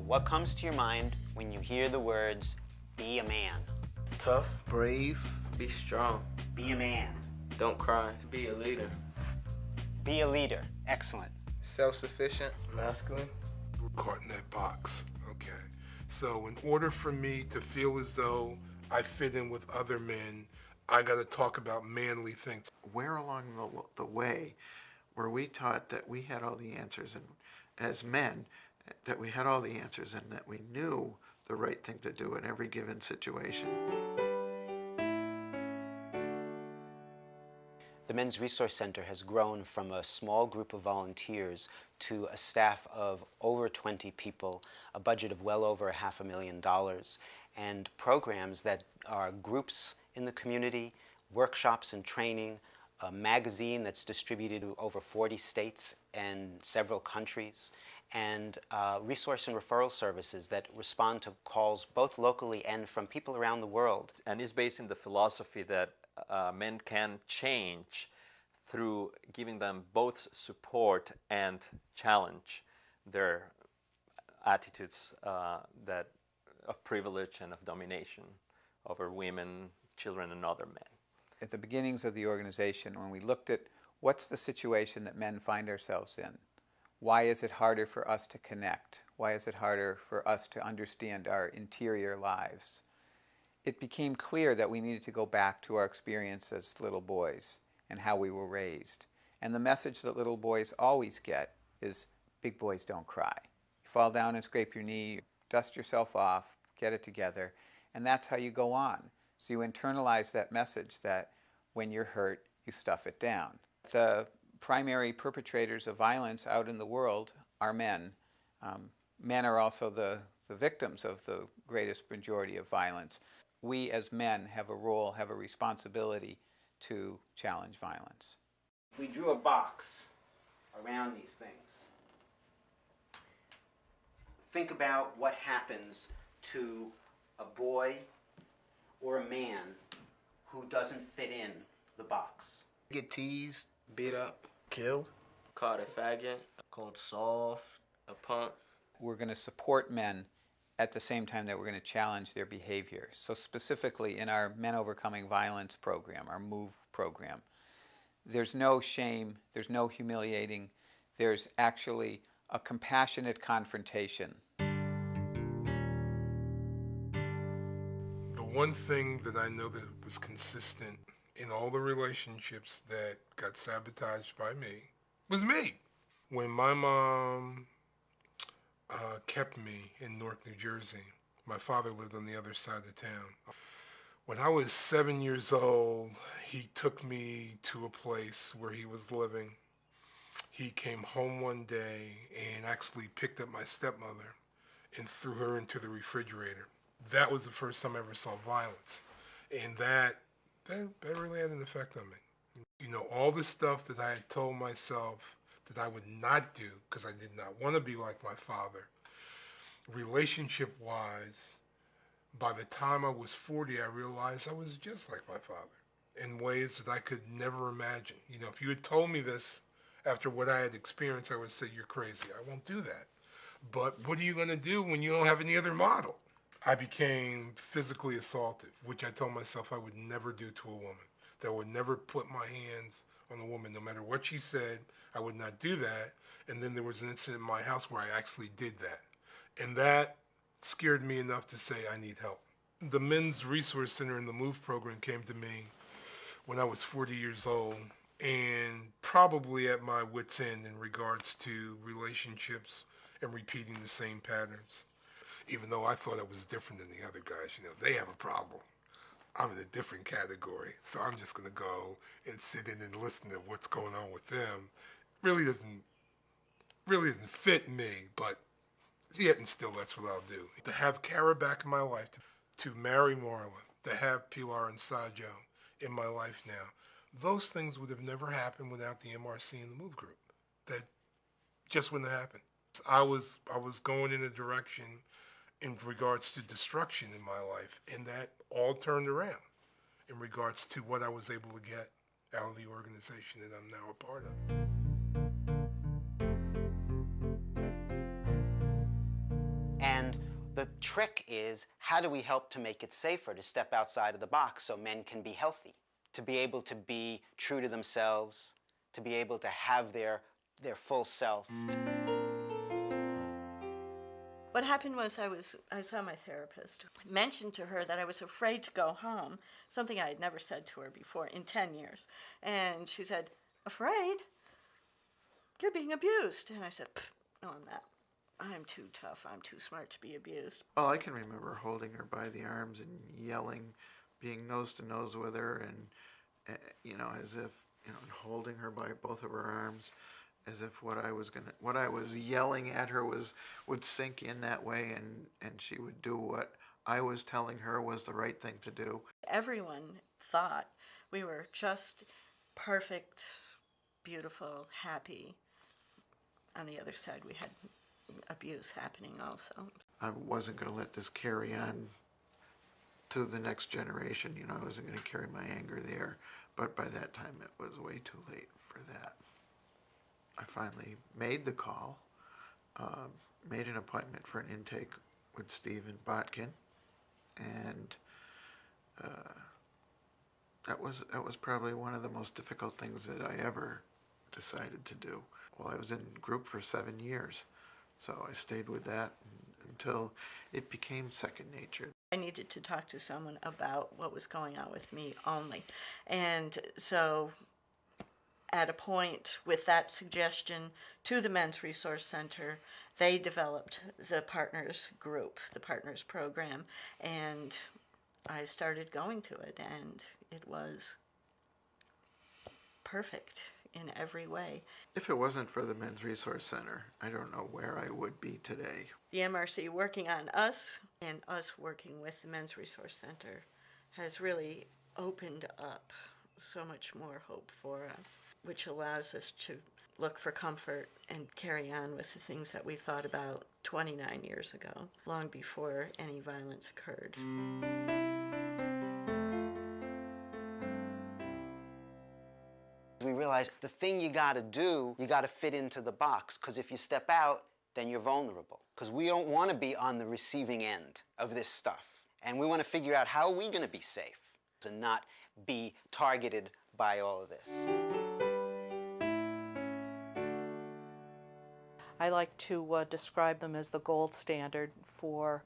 what comes to your mind when you hear the words, be a man? Tough. Brave. Be strong. Be a man. Don't cry. Be a leader. Be a leader. Excellent. Self-sufficient. Masculine. We're caught in that box, okay? So in order for me to feel as though I fit in with other men, I got to talk about manly things. Where along the way were we taught that we had all the answers, and as men, that we had all the answers and that we knew the right thing to do in every given situation? The Men's Resource Center has grown from a small group of volunteers to a staff of over 20 people, a budget of well over $500,000, and programs that are groups in the community, workshops and training, a magazine that's distributed to over 40 states and several countries, and resource and referral services that respond to calls both locally and from people around the world. And is based in the philosophy that men can change through giving them both support and challenge their attitudes that of privilege and of domination over women, children, and other men. At the beginnings of the organization, when we looked at what's the situation that men find ourselves in, why is it harder for us to connect? Why is it harder for us to understand our interior lives? It became clear that we needed to go back to our experience as little boys and how we were raised. And the message that little boys always get is, big boys don't cry. You fall down and scrape your knee, dust yourself off, get it together, and that's how you go on. So you internalize that message that when you're hurt, you stuff it down. The primary perpetrators of violence out in the world are men. Men are also the victims of the greatest majority of violence. We as men have a role, have a responsibility to challenge violence. If we drew a box around these things, think about what happens to a boy or a man who doesn't fit in the box. Get teased, beat up, killed. Called a faggot. Called soft. A punk. We're going to support men at the same time that we're going to challenge their behavior. So specifically in our Men Overcoming Violence program, our MOVE program, there's no shame, there's no humiliating, there's actually a compassionate confrontation. The one thing that I know that was consistent in all the relationships that got sabotaged by me was me. When my mom kept me in Newark, New Jersey, my father lived on the other side of town. When I was 7 years old, he took me to a place where he was living. He came home one day and actually picked up my stepmother and threw her into the refrigerator. That was the first time I ever saw violence. And that really had an effect on me. You know, all the stuff that I had told myself that I would not do because I did not want to be like my father, relationship-wise, by the time I was 40, I realized I was just like my father in ways that I could never imagine. You know, if you had told me this after what I had experienced, I would say, you're crazy. I won't do that. But what are you going to do when you don't have any other model? I became physically assaulted, which I told myself I would never do to a woman, that I would never put my hands on a woman. No matter what she said, I would not do that. And then there was an incident in my house where I actually did that. And that scared me enough to say I need help. The Men's Resource Center and the MOVE program came to me when I was 40 years old and probably at my wit's end in regards to relationships and repeating the same patterns. Even though I thought I was different than the other guys, you know, they have a problem. I'm in a different category, so I'm just going to go and sit in and listen to what's going on with them. Really doesn't fit me, but yet and still that's what I'll do. To have Kara back in my life, to marry Marla, to have Pilar and Sajo in my life now, those things would have never happened without the MRC and the MOVE group. That just wouldn't have happened. I was going in a direction in regards to destruction in my life, and that all turned around in regards to what I was able to get out of the organization that I'm now a part of. And trick is, how do we help to make it safer to step outside of the box so men can be healthy, to be able to be true to themselves, to be able to have their full self. What happened was I saw my therapist, mentioned to her that I was afraid to go home, something I had never said to her before in 10 years. And she said, "Afraid? You're being abused." And I said, "No, I'm not. I'm too tough. I'm too smart to be abused." Well, I can remember holding her by the arms and yelling, being nose to nose with her, and as if, and holding her by both of her arms, as if what I was yelling at her would sink in that way, and she would do what I was telling her was the right thing to do. Everyone thought we were just perfect, beautiful, happy. On the other side, we had abuse happening also. I wasn't going to let this carry on to the next generation. I wasn't going to carry my anger there. But by that time, it was way too late for that. I finally made the call, made an appointment for an intake with Stephen Botkin, and that was probably one of the most difficult things that I ever decided to do. Well, I was in group for 7 years, so I stayed with that until it became second nature. I needed to talk to someone about what was going on with me only. And so at a point with that suggestion to the Men's Resource Center, they developed the Partners group, the Partners program, and I started going to it, and it was perfect in every way. If it wasn't for the Men's Resource Center, I don't know where I would be today. The MRC working on us and us working with the Men's Resource Center has really opened up so much more hope for us, which allows us to look for comfort and carry on with the things that we thought about 29 years ago, long before any violence occurred. We realized the thing you got to do, you got to fit into the box, because if you step out, then you're vulnerable. Because we don't want to be on the receiving end of this stuff. And we want to figure out, how are we going to be safe and not be targeted by all of this. I like to describe them as the gold standard for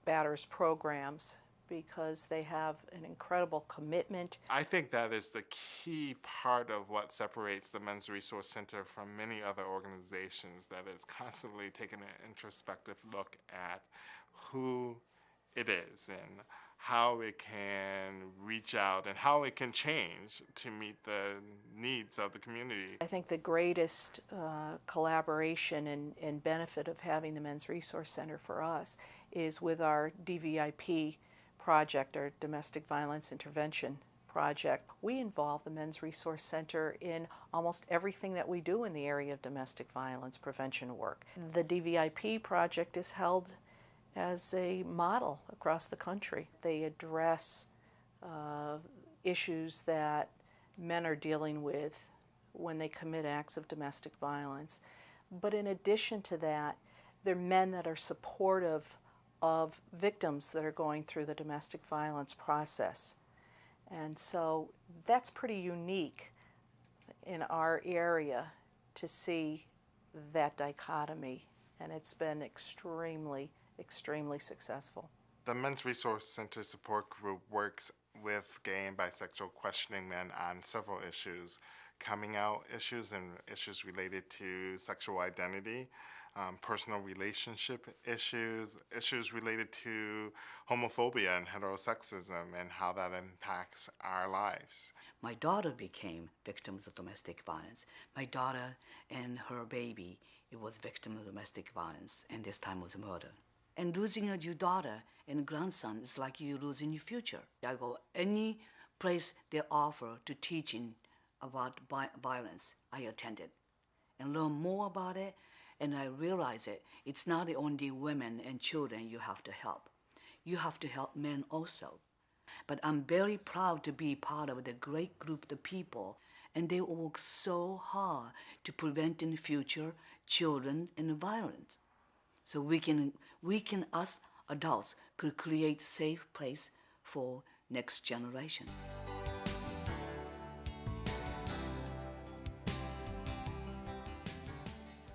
batters programs, because they have an incredible commitment. I think that is the key part of what separates the Men's Resource Center from many other organizations, that is constantly taking an introspective look at who it is and how it can reach out and how it can change to meet the needs of the community. I think the greatest collaboration and benefit of having the Men's Resource Center for us is with our DVIP project, our Domestic Violence Intervention project. We involve the Men's Resource Center in almost everything that we do in the area of domestic violence prevention work. The DVIP project is held as a model across the country. They address issues that men are dealing with when they commit acts of domestic violence. But in addition to that, they're men that are supportive of victims that are going through the domestic violence process. And so that's pretty unique in our area to see that dichotomy, and it's been extremely successful. The Men's Resource Center Support Group works with gay and bisexual questioning men on several issues, coming out issues and issues related to sexual identity, personal relationship issues, issues related to homophobia and heterosexism, and how that impacts our lives. My daughter became victims of domestic violence. My daughter and her baby, it was victim of domestic violence, and this time was murder. And losing your daughter and grandson is like you losing your future. I go any place they offer to teaching about violence, I attended and learn more about it. And I realize it's not only women and children you have to help. You have to help men also. But I'm very proud to be part of the great group of people, and they work so hard to prevent in the future children and violence. So we can us adults could create safe place for next generation.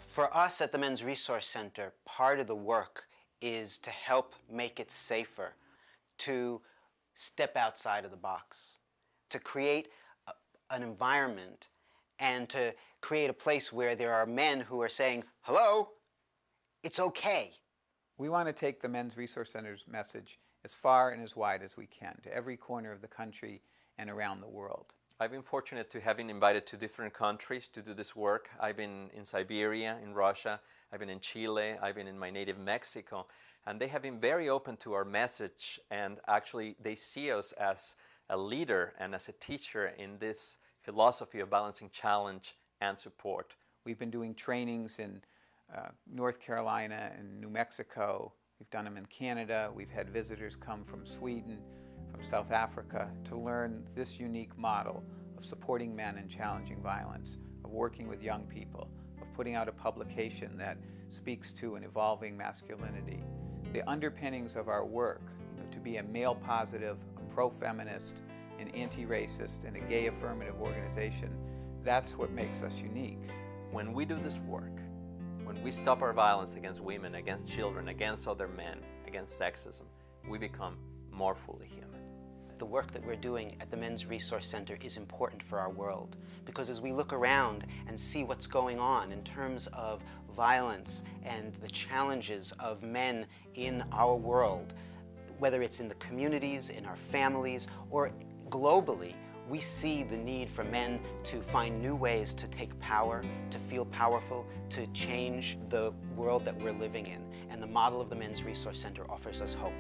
For us at the Men's Resource Center, part of the work is to help make it safer, to step outside of the box, to create an environment and to create a place where there are men who are saying, hello, it's okay. We want to take the Men's Resource Center's message as far and as wide as we can to every corner of the country and around the world. I've been fortunate to have been invited to different countries to do this work. I've been in Siberia, in Russia, I've been in Chile, I've been in my native Mexico, and they have been very open to our message, and actually they see us as a leader and as a teacher in this philosophy of balancing challenge and support. We've been doing trainings in North Carolina and New Mexico. We've done them in Canada. We've had visitors come from Sweden, from South Africa, to learn this unique model of supporting men in challenging violence, of working with young people, of putting out a publication that speaks to an evolving masculinity. The underpinnings of our work, to be a male-positive, a pro-feminist, an anti-racist, and a gay affirmative organization, that's what makes us unique. When we do this work, when we stop our violence against women, against children, against other men, against sexism, we become more fully human. The work that we're doing at the Men's Resource Center is important for our world, because as we look around and see what's going on in terms of violence and the challenges of men in our world, whether it's in the communities, in our families, or globally, we see the need for men to find new ways to take power, to feel powerful, to change the world that we're living in. And the model of the Men's Resource Center offers us hope.